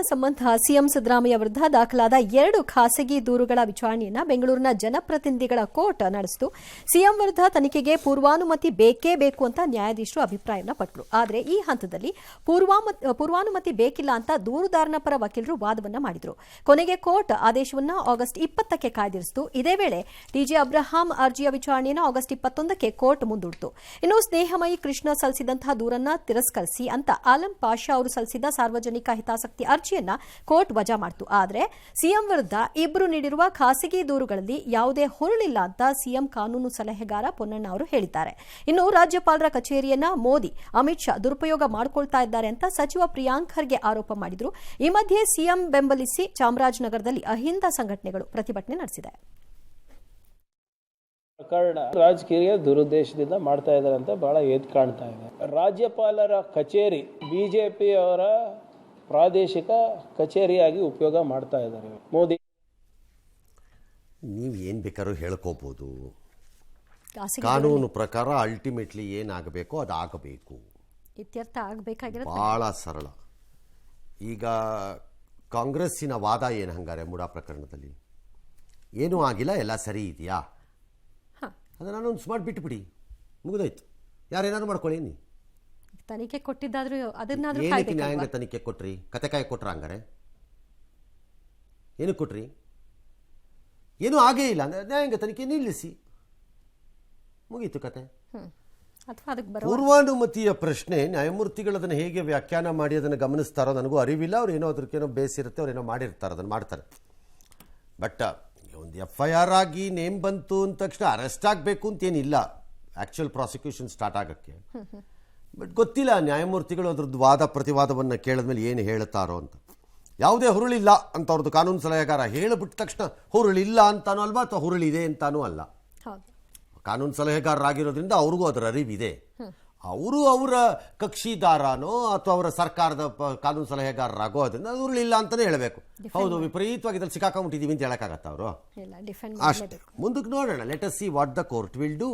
ಸಂಬಂಧ ಸಿಎಂ ಸಿದ್ದರಾಮಯ್ಯ ವಿರುದ್ಧ ದಾಖಲಾದ 2 ಖಾಸಗಿ ದೂರುಗಳ ವಿಚಾರಣೆಯನ್ನು ಬೆಂಗಳೂರಿನ ಜನಪ್ರತಿನಿಧಿಗಳ ಕೋರ್ಟ್ ನಡೆಸಿತು. ಸಿಎಂ ವಿರುದ್ಧ ತನಿಖೆಗೆ ಪೂರ್ವಾನುಮತಿ ಬೇಕೇ ಬೇಕು ಅಂತ ನ್ಯಾಯಾಧೀಶರು ಅಭಿಪ್ರಾಯವನ್ನ ಪಟ್ಟರು. ಆದರೆ ಈ ಹಂತದಲ್ಲಿ ಪೂರ್ವಾನುಮತಿ ಬೇಕಿಲ್ಲ ಅಂತ ದೂರುದಾರನ ಪರ ವಕೀಲರು ವಾದವನ್ನ ಮಾಡಿದರು. ಕೊನೆಗೆ ಕೋರ್ಟ್ ಆದೇಶವನ್ನು ಆಗಸ್ಟ್ 20ಕ್ಕೆ ಕಾಯ್ದಿರಿಸಿತು. ಇದೇ ವೇಳೆ ಟಿಜೆ ಅಬ್ರಹಾಂ ಅರ್ಜಿಯ ವಿಚಾರಣೆಯನ್ನು ಆಗಸ್ಟ್ 21ಕ್ಕೆ ಕೋರ್ಟ್ ಮುಂದೂಡಿತು. ಇನ್ನು ಸ್ನೇಹಮಯಿ ಕೃಷ್ಣ ಸಲ್ಲಿಸಿದಂತಹ ದೂರನ್ನ ತಿರಸ್ಕರಿಸಿ ಅಂತ ಆಲಂ ಪಾಷಾ ಅವರು ಸಲ್ಲಿಸಿದ ಸಾರ್ವಜನಿಕ ಹಿತಾಸಕ್ತಿ ಅರ್ಜಿಯನ್ನ ಕೋರ್ಟ್ ವಜಾ ಮಾಡಿತು. ಆದರೆ ಸಿಎಂ ವಿರುದ್ಧ ಇಬ್ಬರು ನೀಡಿರುವ ಖಾಸಗಿ ದೂರುಗಳಲ್ಲಿ ಯಾವುದೇ ಹುರುಳಿಲ್ಲ ಅಂತ ಸಿಎಂ ಕಾನೂನು ಸಲಹೆಗಾರ ಪೊನ್ನಣ್ಣ ಅವರು ಹೇಳಿದ್ದಾರೆ. ಇನ್ನು ರಾಜ್ಯಪಾಲರ ಕಚೇರಿಯನ್ನ ಮೋದಿ, ಅಮಿತ್ ಶಾ ದುರುಪಯೋಗ ಮಾಡಿಕೊಳ್ತಾ ಇದ್ದಾರೆ ಅಂತ ಸಚಿವ ಪ್ರಿಯಾಂಕ್ ಖರ್ಗೆ ಆರೋಪ ಮಾಡಿದ್ರು. ಈ ಮಧ್ಯೆ ಸಿಎಂ ಬೆಂಬಲಿಸಿ ಚಾಮರಾಜನಗರದಲ್ಲಿ ಅಹಿಂದ ಸಂಘಟನೆಗಳು ಪ್ರತಿಭಟನೆ ನಡೆಸಿದೆ. ಪ್ರಕರಣ ರಾಜಕೀಯ ದುರುದ್ದೇಶದಿಂದ ಮಾಡ್ತಾ ಇದ್ದಾರೆ ಅಂತ ಬಹಳ ಎದ್ದು ಕಾಣ್ತಾ ಇದೆ. ರಾಜ್ಯಪಾಲರ ಕಚೇರಿ ಬಿಜೆಪಿಯವರ ಪ್ರಾದೇಶಿಕ ಕಚೇರಿಯಾಗಿ ಉಪಯೋಗ ಮಾಡ್ತಾ ಇದ್ದಾರೆ. ಮೋದಿ ನೀವು ಏನು ಬೇಕಾದ್ರೂ ಹೇಳ್ಕೋಬಹುದು. ಕಾನೂನು ಪ್ರಕಾರ ಅಲ್ಟಿಮೇಟ್ಲಿ ಏನಾಗಬೇಕೋ ಅದು ಆಗಬೇಕು, ಇತ್ಯರ್ಥ ಆಗಬೇಕಾಗಿರೋದು ಬಹಳ ಸರಳ. ಈಗ ಕಾಂಗ್ರೆಸ್ಸಿನ ವಾದ ಏನು ಹಂಗಾರೆ ಮುಡಾ ಪ್ರಕರಣದಲ್ಲಿ ಏನೂ ಆಗಿಲ್ಲ, ಎಲ್ಲ ಸರಿ ಇದೆಯಾ? ಅದನ್ನು ಅನೌನ್ಸ್ ಮಾಡಿ ಬಿಟ್ಟುಬಿಡಿ, ಮುಗಿದೋಯ್ತು. ಯಾರೇನಾದ್ರು ಮಾಡ್ಕೊಳ್ಳಿ. ನೀ ತನಿಖೆ ಕೊಟ್ಟಿದ್ದಾದ್ರೂ ಅದನ್ನಾದ್ರೂ ಏನಕ್ಕೆ ನ್ಯಾಯಾಂಗ ತನಿಖೆ ಕೊಟ್ರಿ? ಕತೆಕಾಯಿ ಕೊಟ್ರ ಹಂಗಾರೆ? ಏನಕ್ಕೆ ಕೊಟ್ರಿ? ಏನೂ ಆಗೇ ಇಲ್ಲ ಅಂದರೆ ನ್ಯಾಯಾಂಗ ತನಿಖೆ ನಿಲ್ಲಿಸಿ, ಮುಗೀತು ಕತೆ. ಪೂರ್ವಾನುಮತಿಯ ಪ್ರಶ್ನೆ ನ್ಯಾಯಮೂರ್ತಿಗಳು ಹೇಗೆ ವ್ಯಾಖ್ಯಾನ ಮಾಡಿ ಅದನ್ನು ಗಮನಿಸ್ತಾರೋ ನನಗೂ ಅರಿವಿಲ್ಲ. ಅವ್ರು ಏನೋ ಅದಕ್ಕೇನೋ ಬೇಸಿರುತ್ತೆ, ಅವ್ರು ಏನೋ ಮಾಡಿರ್ತಾರೆ, ಅದನ್ನು ಮಾಡ್ತಾರೆ. ಬಟ್ ಒಂದು FIR ಆಗಿ ನೇಮ್ ಬಂತು ಅಂದ ತಕ್ಷಣ ಅರೆಸ್ಟ್ ಆಗಬೇಕು ಅಂತೇನಿಲ್ಲ ಆ್ಯಕ್ಚುಯಲ್ ಪ್ರಾಸಿಕ್ಯೂಷನ್ ಸ್ಟಾರ್ಟ್ ಆಗೋಕ್ಕೆ. ಬಟ್ ಗೊತ್ತಿಲ್ಲ ನ್ಯಾಯಮೂರ್ತಿಗಳು ಅದ್ರದ್ದು ವಾದ ಪ್ರತಿವಾದವನ್ನು ಕೇಳಿದ್ಮೇಲೆ ಏನು ಹೇಳ್ತಾರೋ ಅಂತ. ಯಾವುದೇ ಹುರುಳಿಲ್ಲ ಅಂತ ಅವ್ರದ್ದು ಕಾನೂನು ಸಲಹೆಗಾರ ಹೇಳಿಬಿಟ್ಟ ತಕ್ಷಣ ಹುರುಳಿಲ್ಲ ಅಂತಾನೂ ಅಲ್ವಾ, ಅಥವಾ ಹುರುಳಿದೆ ಅಂತಾನೂ ಅಲ್ಲ. ಕಾನೂನು ಸಲಹೆಗಾರರಾಗಿರೋದ್ರಿಂದ ಅವ್ರಿಗೂ ಅದರ ಅರಿವಿದೆ. ಅವರು ಅವರ ಕಕ್ಷಿದಾರನೋ ಅಥವಾ ಅವರ ಸರ್ಕಾರದ ಕಾನೂನು ಸಲಹೆಗಾರರಾಗೋ ಅದರಿಂದ ಅದು ಹುರುಳಿಲ್ಲ ಅಂತಲೇ ಹೇಳಬೇಕು. ಹೌದು, ವಿಪರೀತವಾಗಿ ಇದ್ರಲ್ಲಿ ಸಿಕ್ಕಾಕೊಂಡ್ಬಿಟ್ಟಿದ್ದೀವಿ ಅಂತ ಹೇಳೋಕ್ಕಾಗತ್ತ ಅವರು? ಅಷ್ಟು ಮುಂದಕ್ಕೆ ನೋಡೋಣ. Let us see what the court will do.